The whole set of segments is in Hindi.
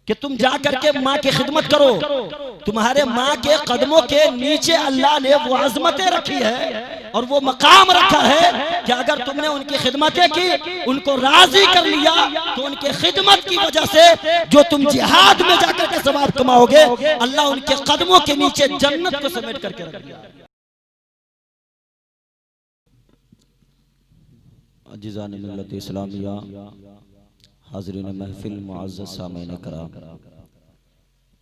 कि तुम जाकर के माँ की खिदमत करो। तुम्हारे माँ के कदमों के नीचे अल्लाह ने वो अजमतें रखी है और वो मकाम रखा है कि अगर तुमने उनकी खिदमतें की, उनको राजी कर लिया, तो उनके खिदमत की वजह से जो तुम जिहाद में जाकर के सवाब कमाओगे, अल्लाह उनके कदमों के नीचे जन्नत को समेट करके रख दिया। अजीज़ान मिल्लत इस्लामिया, हाज़रीन महफिल, मुअज़्ज़ज़ सामीन कराम,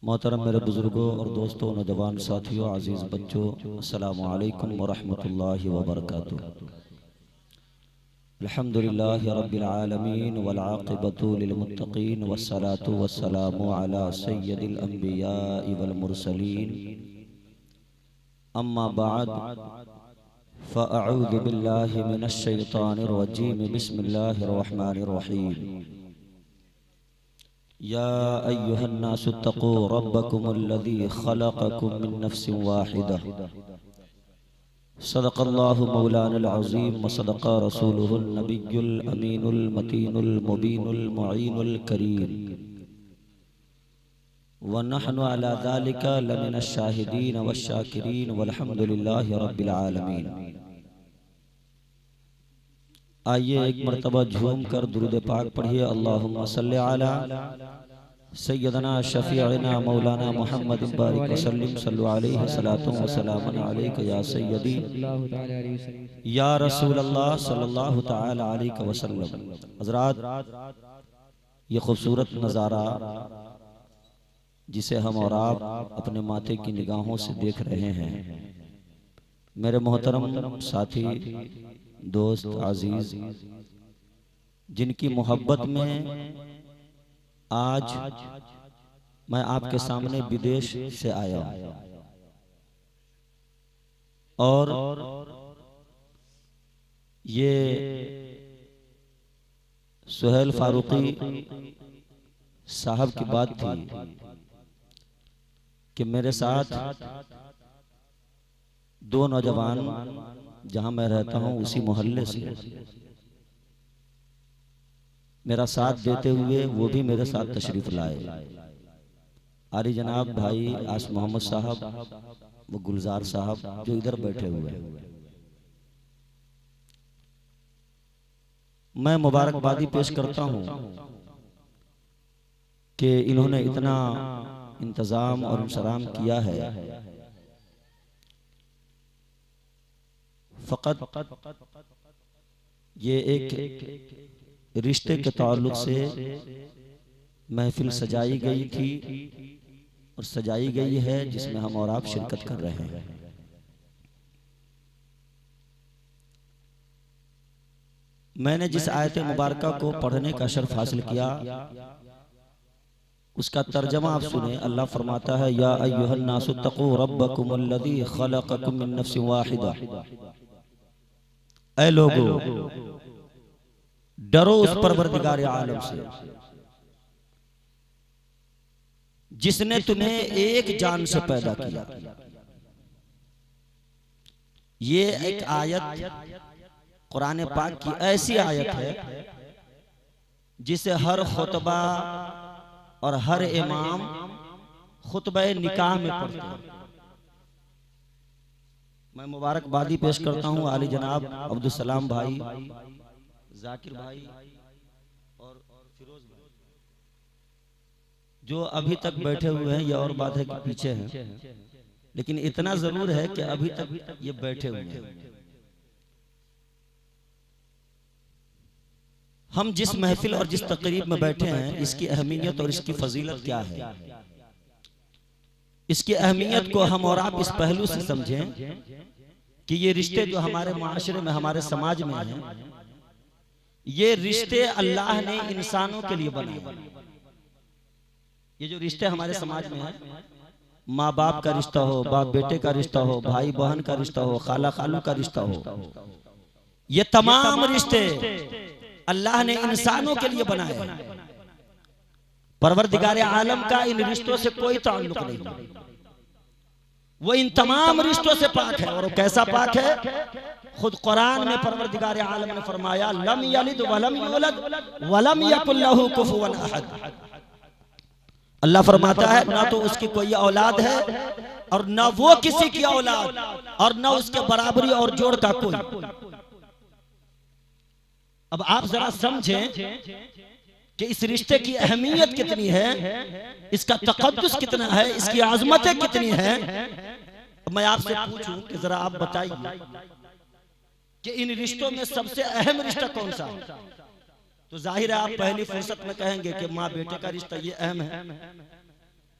मोहतरम मेरे बुजुर्गों और दोस्तों, नौजवान साथियों, अजीज़ बच्चों, अस्सलामु अलैकुम व रहमतुल्लाहि व बरकातुहू। अल्हम्दुलिल्लाहि रब्बिल आलमीन वल आक़िबतु लिल मुत्तक़ीन वस्सलातु वस्सलामु अला सय्यिदिल अंबियाइ वल मुरसलीन, अम्मा बअद, फ़अऊज़ु बिल्लाहि मिनश शैतानिर रजीम, बिस्मिल्लाहिर रहमानिर रहीम। या अय्युहन्नासु तक़ू रब्बकुमुल्लज़ी खलक़कुम मिन नफ्सिन वाहिदा, सदक़ल्लाहु मौलानल अज़ीम व सदक़ रसूलुहुन नबियुल अमीनुल मतीनुल मुबीनुल मुईनुल करीम, व नहनु अला ज़ालिका लमिनश शाहिदीन वश्शाकिरीन वल्हम्दुलिल्लाहि रब्बिल आलमीन। आइए एक मरतबा झूम कर दुरूद पाक पढ़िए। अल्लाहुम्मा सल्लि अला सय्यदना शफीअना मौलाना मुहम्मद बारिक वसल्लिम, सल्लु अलैहि सलातु व सलामुन अलैका या सय्यदी या रसूल अल्लाह सल्लल्लाहु तआला अलैहि वसल्लम। हज़रात, ये खूबसूरत नज़ारा जिसे हम और आप अपने माथे की निगाहों से देख रहे हैं, मेरे मोहतरम साथी, दोस्त, अजीज, जिनकी मोहब्बत में आज मैं आपके सामने विदेश से आया हूं और ये सुहेल फारूकी साहब की बात थी कि मेरे साथ दो नौजवान, जहां मैं रहता हूं उसी मोहल्ले से, मेरा साथ देते हुए वो भी मेरे साथ तशरीफ लाए। आरी जनाब भाई आस मोहम्मद साहब, वो गुलजार साहब जो इधर बैठे हुए हैं, मैं मुबारकबादी पेश करता हूं कि इन्होंने इतना इंतजाम और इंतजाम किया है। फकत ये एक रिश्ते के ताल्लुक से महफिल सजाई गई थी और सजाई गई है, जिसमें हम और आप शिरकत कर रहे हैं। मैंने जिस आयत मुबारका को पढ़ने का शर्फ हासिल किया, उसका तर्जमा आप सुने। अल्लाह फरमाता है, या अय्युहन्नासु तक़ू रब्बकुमुल्लज़ी खलक़कुम मिन नफ्सिन वाहिदा, ऐ लोगो डरो उस परवरदिगार आलम से जिसने तुम्हें एक जान से पैदा किया। ये एक आयत कुरान पाक की ऐसी आयत है जिसे हर खुतबा और हर इमाम खुतबा निकाह में पढ़ते हैं। मैं मुबारकबादी पेश करता हूँ आली जनाब अब्दुल सलाम भाई, जाकिर भाई और फिरोज भाई, जो अभी तक बैठे हुए हैं। यह और बात है कि पीछे हैं, लेकिन इतना जरूर है कि अभी तक ये बैठे हुए हैं। हम जिस महफिल और जिस तकरीब में बैठे हैं, इसकी अहमियत और इसकी फजीलत क्या है, इसकी अहमियत को हम और आप इस पहलू से समझें कि ये रिश्ते जो हमारे माशरे में, हमारे समाज में हैं, ये रिश्ते अल्लाह ने इंसानों के लिए बनाए। ये जो रिश्ते हमारे समाज में हैं, माँ बाप का रिश्ता हो, बाप बेटे का रिश्ता हो, भाई बहन का रिश्ता हो, खाला खालू का रिश्ता हो, ये तमाम रिश्ते अल्लाह ने इंसानों के लिए बनाए हैं। परवरदिगार आलम का इन रिश्तों से कोई ताल्लुक नहीं, वो इन तमाम रिश्तों से पाक है। और वो कैसा पाक है? खुद कुरान में परवरदिगार आलम ने फरमाया, लम यलिद वलम यूलद वलम यकुल लहू कुफुवन अहद। अल्लाह फरमाता है ना तो उसकी कोई औलाद है और ना वो किसी की औलाद और ना उसके बराबरी और जोड़ का कोई। अब आप जरा समझें कि इस रिश्ते की अहमियत कितनी है, इसका तकद्दुस कितना है, इसकी आजमतें कितनी है। मैं आपसे पूछूं कि जरा आप बताइए कि इन रिश्तों में सबसे अहम रिश्ता कौन सा है? तो जाहिर है आप पहली फुर्सत में कहेंगे कि माँ बेटे का रिश्ता ये अहम है,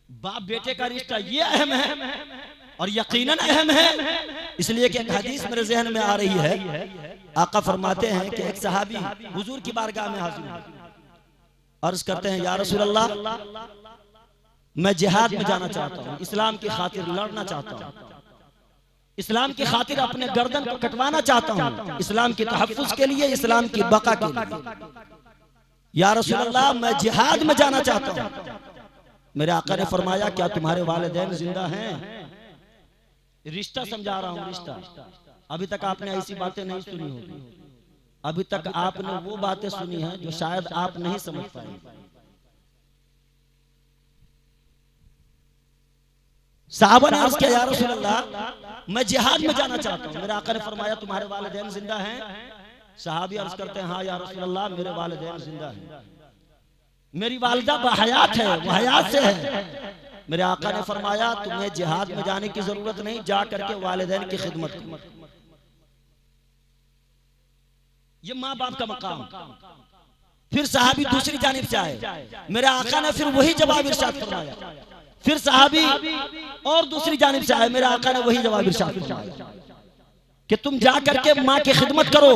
बाप बेटे का रिश्ता ये अहम है और यकीनन अहम है। इसलिए कि एक हदीस मेरे ज़हन में आ रही है, आका फरमाते हैं कि एक सहाबी हुजूर की बारगाह में हाजिर हुए, अर्ज करते हैं या रसूल अल्लाह, मैं जिहाद में जाना चाहता हूँ, इस्लाम की खातिर लड़ना चाहता हूँ, इस्लाम की खातिर अपने गर्दन को कटवाना चाहता हूँ, इस्लाम की तहफ्फुज़ के लिए, इस्लाम की बका के लिए। या रसूल अल्लाह, मैं जिहाद में जाना चाहता हूँ। मेरे आका ने फरमाया क्या तुम्हारे वालिदैन जिंदा हैं? रिश्ता समझा रहा हूँ, रिश्ता। अभी तक आपने ऐसी बातें नहीं सुनी होगी, अभी तक आपने वो बातें सुनी हैं जो शायद आप नहीं समझ पाए। साहबा ने अर्ज किया या रसूल अल्लाह, मैं जिहाद में जाना चाहता हूँ। मेरे आका ने फरमाया तुम्हारे वालिदैन जिंदा हैं? सहाबी अर्ज करते हैं हाँ या रसूल अल्लाह, मेरे वालिदैन जिंदा हैं, मेरी वालिदा बहयात है, वो हयात से है। मेरे आका ने फरमाया तुम्हें जिहाद में जाने की जरूरत नहीं, जा करके वालिदैन की खिदमत करो। ये माँ बाप का मकाम। फिर सहाबी दूसरी जानिब से आए, मेरे आका ने फिर वही जवाब इरशाद फरमाया। फिर सहाबी और दूसरी जानिब से आए, मेरे आका ने वही जवाब इरशाद फरमाया कि तुम जा करके माँ की खिदमत करो।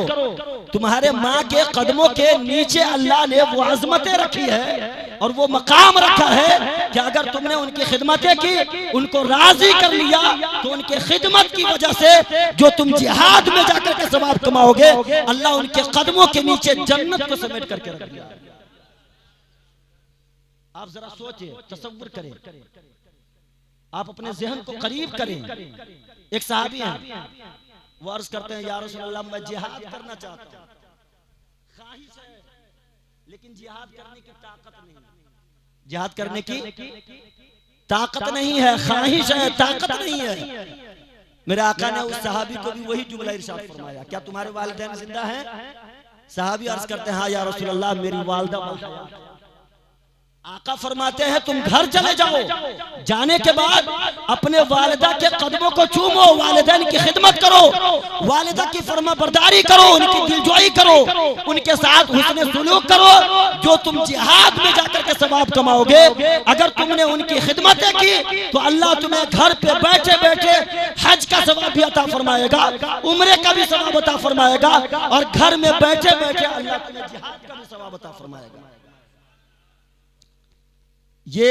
तुम्हारे माँ के कदमों के नीचे अल्लाह ने वो अजमतें रखी है और वो मकाम रखा है कि अगर तुमने उनकी खिदमतें की, उनको राजी कर लिया, तो उनके खिदमत की वजह से जो तुम जिहाद में जाकर के सवाब कमाओगे, अल्लाह उनके कदमों के नीचे जन्नत को समेट करके रख दिया। आप जरा सोचिए, तसव्वुर करें, आप अपने ज़हन को करीब करें। एक सहाबी हैं, वो अर्ज करते हैं या रसूल अल्लाह, मैं जिहाद करना चाहता हूँ, ख्वाहिश है लेकिन जिहाद करने की ताकत नहीं, जिहाद करने की ताकत नहीं है, ख्वाहिश है ताकत नहीं है। मेरे आका ने उस सहाबी को भी वही जुमला इरशाद फरमाया, क्या तुम्हारे वालिदैन जिंदा हैं? सहाबी अर्ज करते हैं हाँ या रसूल अल्लाह, मेरी वालिदा। आका फरमाते हैं तुम घर चले जाओ, जाने के बाद अपने वालिदा के कदमों को चूमो, वालिदैन की खिदमत करो, वालिदा की फरमाबरदारी करो, उनकी दिलजोई करो, उनके साथ हुस्न सुलूक करो। जो तुम जिहाद में जाकर के सवाब कमाओगे, अगर तुमने उनकी खिदमतें की तो अल्लाह तुम्हें घर पे बैठे बैठे हज का सवाब भी अता फरमाएगा, उम्रे का भी सवाब अता फरमाएगा और घर में बैठे बैठे अल्लाह तुम्हें जिहाद का भी सवाब अता फरमाएगा। ये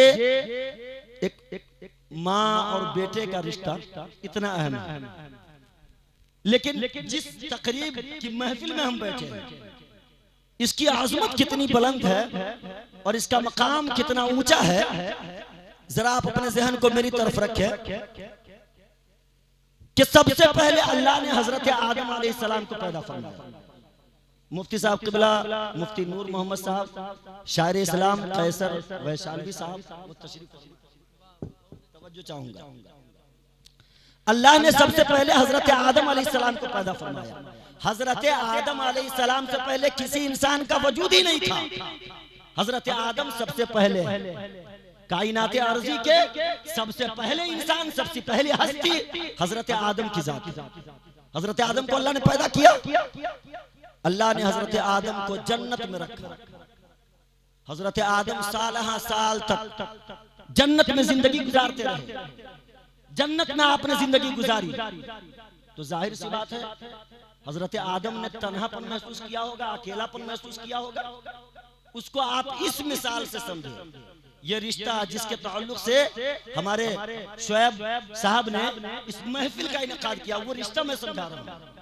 एक माँ और बेटे का रिश्ता इतना अहम है, लेकिन जिस तकरीब की महफिल में हम बैठे हैं, इसकी आजमत कितनी बुलंद है और इसका मकाम कितना ऊंचा है। जरा आप अपने जहन को मेरी तरफ रखें कि सबसे पहले अल्लाह ने हजरत आदम अलैहिस्सलाम को पैदा फरमाया। मुफ्ती साहब किबला, मुफ्ती नूर मोहम्मद साहब, शायर इस्लाम कैसर वैशाली साहब, तवज्जो चाहूंगा। अल्लाह ने सबसे पहले हजरत आदम अलैहिस्सलाम को पैदा फरमाया। हजरत आदम अलैहिस्सलाम से पहले किसी इंसान का वजूद ही नहीं था। हजरत आदम सबसे पहले, कायनात अर्जी के सबसे पहले इंसान, सबसे पहली हस्ती हजरत आदम की जात। हजरत आदम को अल्लाह ने पैदा किया, अल्लाह ने हजरत आदम को जन्नत में रखा। हजरत आदम साल तक जन्नत में जिंदगी गुजारते रहे, जन्नत में आपने जिंदगी गुजारी। तो जाहिर सी बात है हजरत आदम ने तन्हापन महसूस किया होगा, अकेलापन महसूस किया होगा। उसको आप इस मिसाल से समझे, ये रिश्ता जिसके ताल्लुक से हमारे शुएब साहब ने इस महफिल का इनेकाद किया, वो रिश्ता मैं समझा रहा हूँ।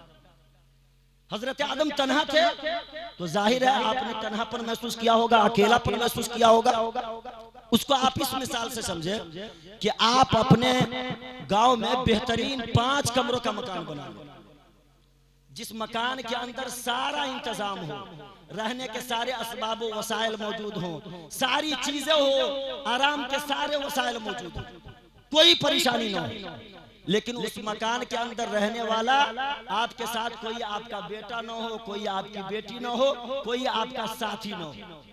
हजरत आदम तन्हा थे तो जाहिर है आपने तन्हापन महसूस किया होगा, अकेलापन महसूस किया होगा। उसको आप इस मिसाल से समझे कि आप अपने गांव में बेहतरीन 5 कमरों का मकान बना लो, जिस मकान के अंदर सारा इंतजाम हो, रहने के सारे असबाब व वसाइल मौजूद हो, सारी चीजें हो, आराम के सारे वसाइल मौजूद हो, कोई परेशानी ना हो, लेकिन उस मकान के अंदर रहने वाला आपके साथ कोई आपका बेटा ना हो, कोई आपकी बेटी ना हो, कोई आपका साथी ना हो।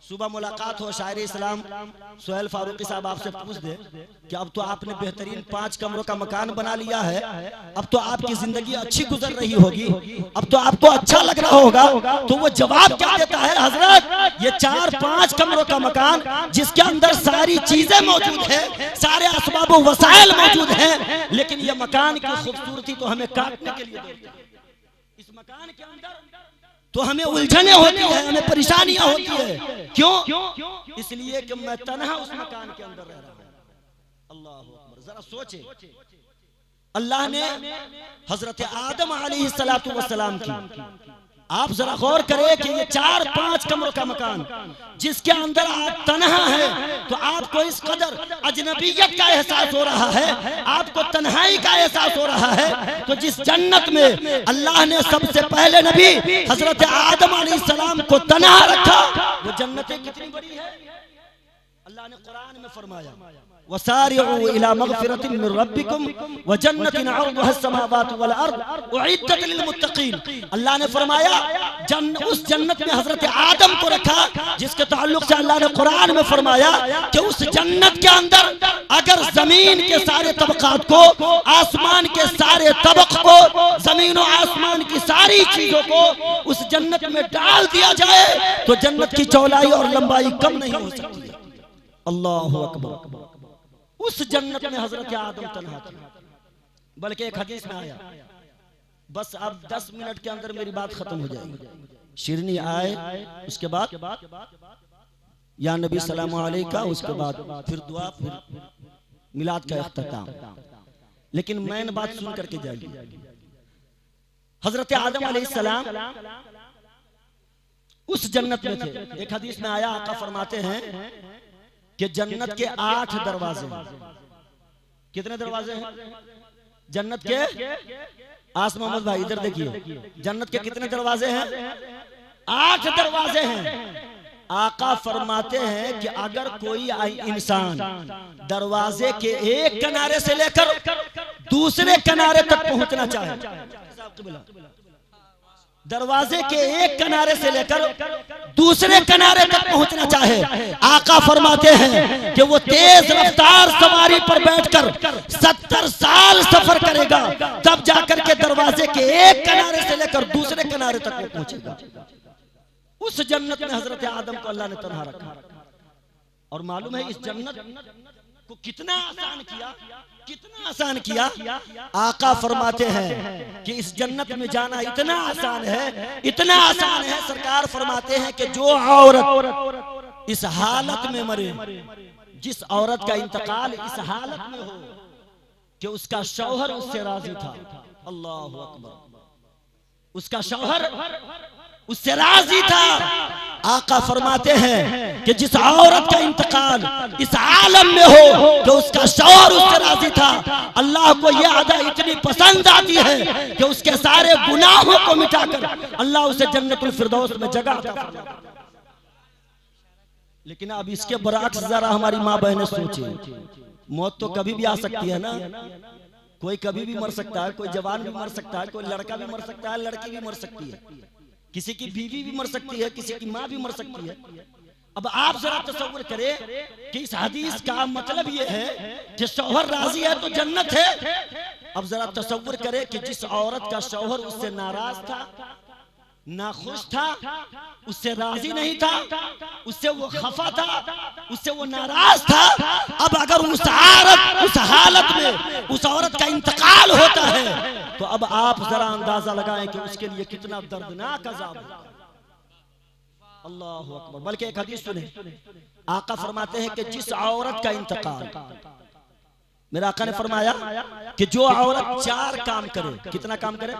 सुबह मुलाकात हो, शायर इस्लाम सोहेल फारूकी साहब आपसे पूछ दे कि अब तो आपने बेहतरीन 5 कमरों का मकान बना लिया है, अब तो आपकी जिंदगी अच्छी गुजर रही होगी, अब तो आपको अच्छा लग रहा होगा, तो वो जवाब क्या देता है, हजरत ये 4-5 कमरों का मकान जिसके अंदर सारी चीजें मौजूद है, सारे असबाब व वसाइल मौजूद हैं, लेकिन ये मकान की खूबसूरती तो हमें काटने के लिए देते हैं। इस मकान के अंदर तो हमें उलझने होती है, हमें परेशानियां होती है। क्यों? इसलिए कि मैं तन्हा उस मकान के अंदर रह रहा हूं। अल्लाह अकबर। जरा सोचे, अल्लाह ने हजरत आदम अलैहिस्सलातु वस्सलाम की, आप जरा गौर करें कि ये 4-5 कमरों का मकान जिसके अंदर आप तन्हा है, तो आपको इस कदर अजनबियत का एहसास हो रहा है, आपको तन्हाई का एहसास हो रहा है। तो जिस जन्नत में अल्लाह ने सबसे पहले नबी हजरत आदम अलैहिस्सलाम को तन्हा रखा, वो जन्नतें कितनी बड़ी है। अल्लाह ने कुरान में फरमाया, वसारिउ इला मगफिरतिन मिन रब्बिकुम व जन्नतिन अर्दुहा अस्समावातु वल अर्द उइद्दत लिल मुत्तकीन। अल्लाह ने फरमाया उस जन्नत में हजरत आदम को रखा, जिसके ताल्लुक से अल्लाह ने कुरान में फरमाया कि उस जन्नत के अंदर अगर जमीन के सारे तबकात को, आसमान के सारे तबक को, जमीन और आसमान की सारी चीजों को उस जन्नत में डाल दिया जाए तो जन्नत की चौड़ाई और लंबाई कम नहीं हो सकती। अल्लाहु अकबर। उस जन्नत में हजरत आदम तन्हा थे। बल्कि एक हदीस में आया, बस अब 10 मिनट के अंदर मेरी बात खत्म हो जाएगी। शिरनी आए, उसके बाद या नबी सलाम अलैका, उसके बाद फिर दुआ, फिर मिलाद का इख्तिताम। लेकिन मैंने बात सुन करके जाएगी। हजरत आदम अलैहिस्सलाम उस जन्नत में थे। एक हदीस में आया, आका फरमाते हैं कि जन्नत के 8 दरवाजे हैं। कितने दरवाजे हैं जन्नत के? आस मोहम्मद भाई इधर देखिए, जन्नत के कितने दरवाजे हैं? 8 दरवाजे हैं। आका फरमाते हैं कि अगर कोई इंसान दरवाजे के एक किनारे से लेकर दूसरे किनारे तक पहुंचना चाहे, दरवाजे के एक किनारे से लेकर दूसरे किनारे तक पहुंचना चाहे, आका फरमाते हैं कि वो तेज रफ्तार सवारी पर बैठकर 70 साल सफर करेगा, तब जाकर के दरवाजे के एक किनारे से लेकर दूसरे किनारे तक वो पहुंचेगा। उस जन्नत में हजरत आदम को अल्लाह ने तन्हा रखा। और मालूम है इस जन्नत को कितना आसान किया, कितना आसान किया। आका फरमाते हैं कि इस जन्नत में जाना इतना आसान है, इतना आसान है। सरकार फरमाते हैं कि जो औरत इस हालत में मरे, जिस औरत का इंतकाल इस हालत में हो कि उसका शौहर उससे राजी था, अल्लाह अकबर, उसका शौहर उससे राजी था, आका फरमाते हैं कि जिस औरत का इंतकाल इस आलम में हो कि उसका शौहर उससे राजी था, अल्लाह को यह अदा इतनी पसंद आती है कि उसके सारे गुनाहों को मिटाकर अल्लाह उसे जन्नतुल फिरदौस में जगह अता फरमाता। लेकिन अब इसके बरअक्स जरा हमारी माँ बहनें सोचे, मौत तो कभी भी आ सकती है ना, कोई कभी भी मर सकता है, कोई जवान भी मर सकता है, कोई लड़का भी मर सकता है, लड़की भी मर सकती है, किसी की बीवी भी मर सकती है, किसी की माँ भी मर सकती है। अब आप जरा तसव्वुर करें कि इस हदीस का मतलब ये है कि शौहर राजी है तो जन्नत है। अब जरा तसव्वुर करें कि जिस औरत का शौहर उससे नाराज था, नाखुश था, उससे राजी नहीं था, उससे वो खफा था, उससे वो नाराज था, अब अगर उस हालत में उस औरत का इंतकाल होता है तो अब आप जरा अंदाजा लगाएं कि उसके लिए कितना दर्दनाक अज़ाब होगा। अल्लाहु अकबर। बल्कि एक हदीस सुने, आका फरमाते हैं कि जिस औरत का इंतकाल, मेरा आका ने फरमाया कि जो औरत 4 काम करे, कितना काम करे,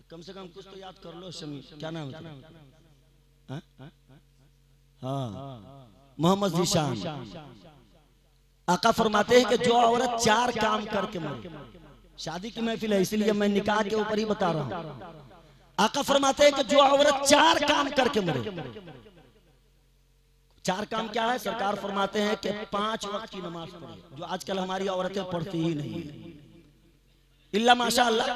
कम से कम कुछ तो याद कर लो, शमी क्या नाम है? हाँ, मोहम्मद जीशान। आका फरमाते हैं कि जो औरत 4 काम करके मरे, शादी की महफिल है इसलिए मैं निकाह के ऊपर ही बता रहा हूं। आका फरमाते हैं कि जो औरत 4 काम करके मरे, 4 काम क्या है? सरकार फरमाते हैं कि 5 वक्त की नमाज पढ़े, जो आजकल हमारी औरतें पढ़ती ही नहीं है, इल्ला माशाअल्लाह।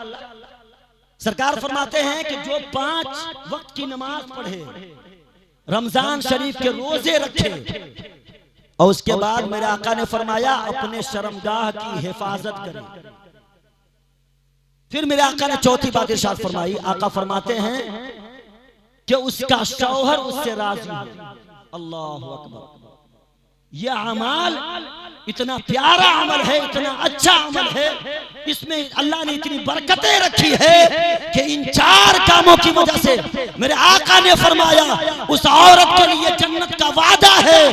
सरकार फरमाते हैं कि जो 5 वक्त की नमाज पढ़े, रमजान शरीफ के रोजे रखे, और उसके बाद मेरे आका ने फरमाया अपने शर्मगाह की हिफाजत करे। फिर मेरे आका ने चौथी बात इरशाद फरमाई। आका फरमाते हैं कि उसका शौहर उससे राजी है। अल्लाहु अकबर। यह अमाल इतना प्यारा अमल है, इतना अच्छा अमल है, इसमें अल्लाह ने इतनी बरकतें रखी है कि इन 4 कामों की वजह से मेरे आका ने फरमाया उस औरत के लिए जन्नत का वादा है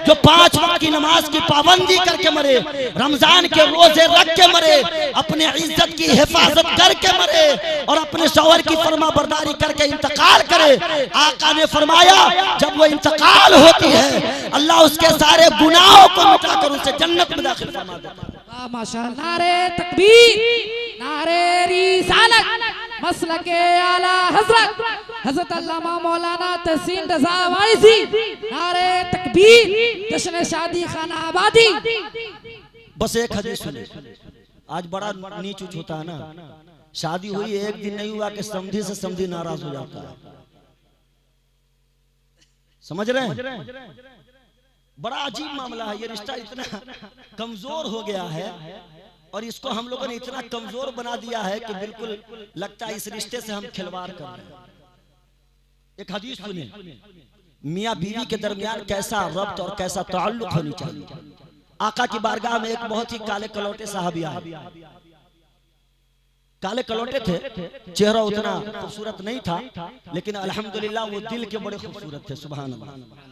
जो 5 वक्त की नमाज की पाबंदी करके मरे, रमजान के रोजे रख के मरे, अपने इज्जत की हिफाजत करके मरे और अपने शौहर की फरमा बरदारी करके इंतकाल करे। आका ने फरमाया जब वो इंतकाल होती है अल्लाह उसके सारे गुनाहों को मिटाकर उसे जन्नत में दाखिल फरमा देता है। माशाअल्लाह। नारे तकबीर, नारे रिसालत, मसलके आला हजरत हजरत अल्लामा मौलाना तहसीन रजा वारिसी, नारे तकबीर, जश्न शादी खाना आबादी। बस एक हदीस सुने, आज बड़ा नीच उच होता है ना, शादी हुई 1 दिन नहीं हुआ कि समधी से समधी नाराज हो जाता है, समझ रहे हैं? बड़ा अजीब मामला है, ये रिश्ता इतना कमजोर हो गया है और इसको हम लोगों ने इतना कमजोर बना दिया है कि बिल्कुल लगता है इस रिश्ते से हम खिलवाड़ कर रहे हैं। एक हदीस सुनिए, मियां बीवी के दरमियान कैसा रब्त और कैसा ताल्लुक होनी चाहिए। आका की बारगाह में एक बहुत ही काले कलौटे साहबी आए, काले कलौटे थे, चेहरा उतना खूबसूरत नहीं था लेकिन अल्हम्दुलिल्लाह वो दिल के बड़े खूबसूरत थे। सुभान अल्लाह।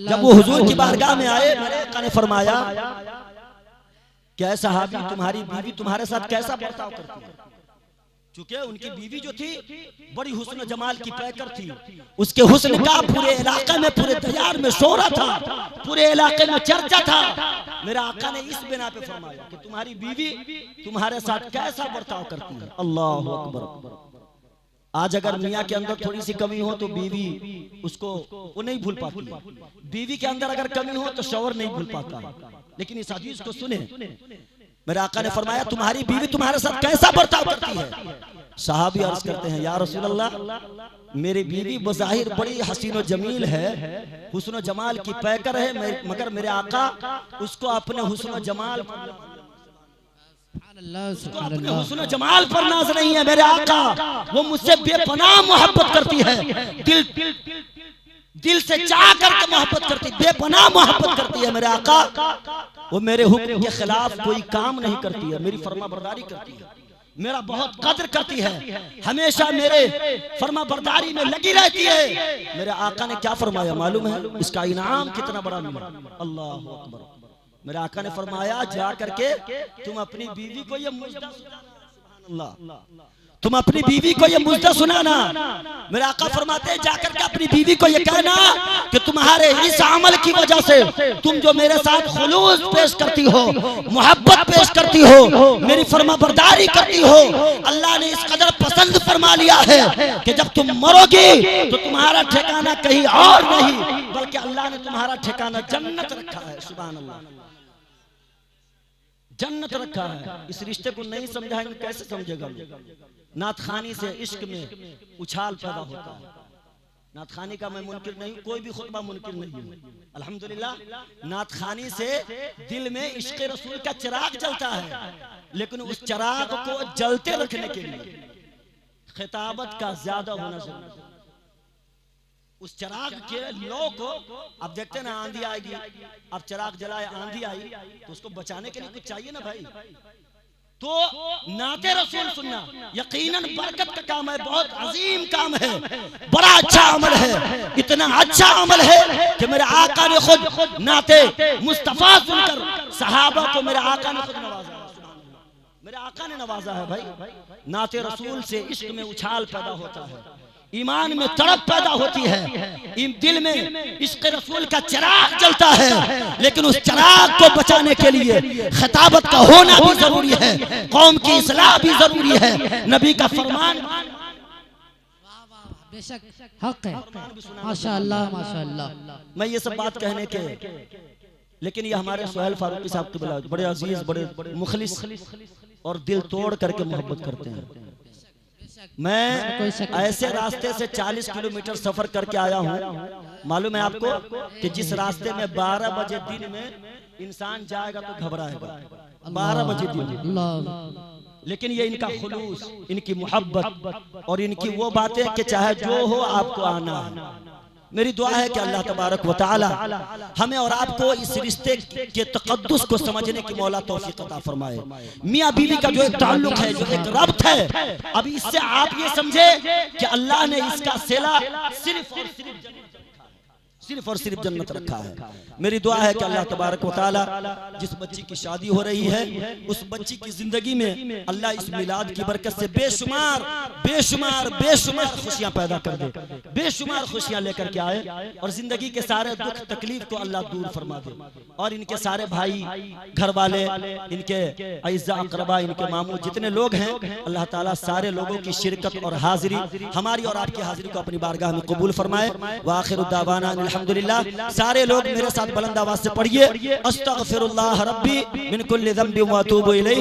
जब वो हुजूर की बारगाह में आए मेरे आका ने फरमाया क्या सहाबी तुम्हारी बीवी तुम्हारे साथ कैसा बर्ताव करती है? चूंकि उनकी बीवी जो थी बड़ी हुस्न जमाल की पैकर थी, उसके हुस्न का पूरे इलाके में, पूरे दयार में शोरा था, पूरे इलाके में चर्चा था। मेरा आका ने इस बिना पे फरमाया कि तुम्हारी बीवी तुम्हारे साथ कैसा बर्ताव करती है। अल्लाहु अकबर। आज अगर मियाँ के अंदर थोड़ी सी कमी हो तो बीवी उसको वो नहीं भूल पाती है, बीवी के अंदर अगर कमी हो तो शौहर नहीं भूल पाता है। लेकिन इस हदीस को सुने, मेरे आका ने फरमाया तुम्हारी बीवी तुम्हारे साथ कैसा बर्ताव करती है? साहबी अर्ज करते हैं या रसूल अल्लाह मेरी बीवी बज़ाहिर बड़ी हसीन और जमील है, हुस्न और जमाल की पैकर है, मगर मेरे आका उसको अपने हुस्न और जमाल अपने हुस्न जमाल पर नाज नहीं है। मेरे आका वो मुझसे बेपनाह मोहब्बत करती है, दिल से चाह करके मोहब्बत करती, बेपनाह मोहब्बत करती है। मेरे आका वो मेरे हुक्म के खिलाफ कोई काम नहीं करती है, मेरी फर्मा बरदारी करती है, मेरा बहुत कद्र करती है, हमेशा मेरे फर्मा बरदारी में लगी रहती है। मेरे आका ने क्या फरमाया मालूम है? इसका इनाम कितना बड़ा मिला। अल्लाहु अकबर। मेरे आका ने फरमाया जा करके तुम अपनी बीवी को ये मुजदा सुनाना, तुम अपनी बीवी को ये मुजदा सुनाना। मेरे आका फरमाते हैं जाकर के अपनी बीवी को ये कहना कि तुम्हारे इस अमल की वजह से तुम जो मेरे साथ खुलूस पेश करती हो, मोहब्बत पेश करती हो, मेरी फर्मा बरदारी करती हो, अल्लाह ने इस कदर पसंद फरमा लिया है कि जब तुम मरोगी तो तुम्हारा ठिकाना कहीं और नहीं बल्कि अल्लाह ने तुम्हारा ठिकाना जन्नत रखा है। सुभान अल्लाह, जन्नत रखा है। इस रिश्ते को नहीं समझाएंगे कैसे समझेगा? नातखानी से इश्क में उछाल पैदा होता है। नातखानी का मैं मुनकिर नहीं, कोई भी खुतबा मुनकिर नहीं है। अल्हम्दुलिल्लाह नातखानी से दिल में इश्क रसूल का चिराग जलता है, लेकिन उस चिराग को जलते रखने के लिए खिताबत का ज्यादा होना जरूरी है। उस चिराग के लो को अब देखते हैं ना, आंधी आएगी, अब चिराग जलाए आंधी आई तो उसको बचाने के लिए कुछ चाहिए ना भाई। तो नाते रसूल सुनना यकीनन बरकत का काम है, बहुत अजीम काम है, बड़ा अच्छा अमल है। इतना अच्छा अमल है कि मेरे आका ने खुद नाते मुस्तफा सुनकर सहाबा को मेरे आका ने खुद नवाजा, मेरे आका ने नवाजा है भाई। नाते रसूल से इश्क में उछाल पैदा होता है, ईमान में तड़प पैदा होती है, दिल में इश्क़ रसूल का चिराग जलता है, लेकिन उस चिराग को बचाने के लिए खिताबत का होना भी जरूरी है, कौम की इस्लाह भी जरूरी है। नबी का फरमान बेशक हक है। माशाअल्लाह माशाअल्लाह। मैं ये सब बात कहने के, लेकिन ये हमारे सुहेल फारूकी साहब के बड़े अजीज, बड़े मुखलिस और दिल तोड़ करके मोहब्बत करते हैं। मैं ऐसे रास्ते से 40 किलोमीटर सफर करके आया हूँ। मालूम है आपको कि जिस रास्ते में 12 बजे दिन में इंसान जाएगा तो घबराएगा, 12 बजे दिन। लेकिन ये इनका खुलूस, इनकी मोहब्बत और इनकी वो बातें कि चाहे जो हो आपको आना है। मेरी दुआ है कि अल्लाह तबारक व तआला हमें और आपको इस रिश्ते के तक़द्दुस को समझने की मौला तौफीक अता फरमाए। मियाँ बीवी का जो एक ताल्लुक है, जो एक रब्त है, अभी इससे आप ये समझे कि अल्लाह ने इसका सिला सिर्फ और सिर्फ जन्नत रखा है। मेरी दुआ है कि अल्लाह तबारक व तआला जिस बच्ची की शादी हो रही है उस बच्ची की जिंदगी में अल्लाह इस मिलाद की बरकत से बेशुमार बेशुमार बेशुमार खुशियां पैदा कर दे, बेशुमार खुशियां लेकर के आए और जिंदगी के सारे दुख तकलीफ को अल्लाह दूर फरमा दे। और इनके सारे भाई, घर वाले, इनके अइज़्ज़ा अक़रबा, इनके मामू जितने लोग हैं, अल्लाह ताला सारे लोगों की शिरकत और हाजिरी, हमारी और आपकी हाजिरी को अपनी बारगाह में कबूल फरमाए। व आखिरु दावाना अल्हम्दुलिल्लाह। सारे लोग मेरे साथ बुलंद आवाज से पढ़िए, अस्तगफिरुल्लाह रब्बी मिन कुल्लि ज़ंबिन व अतूबु इलैह।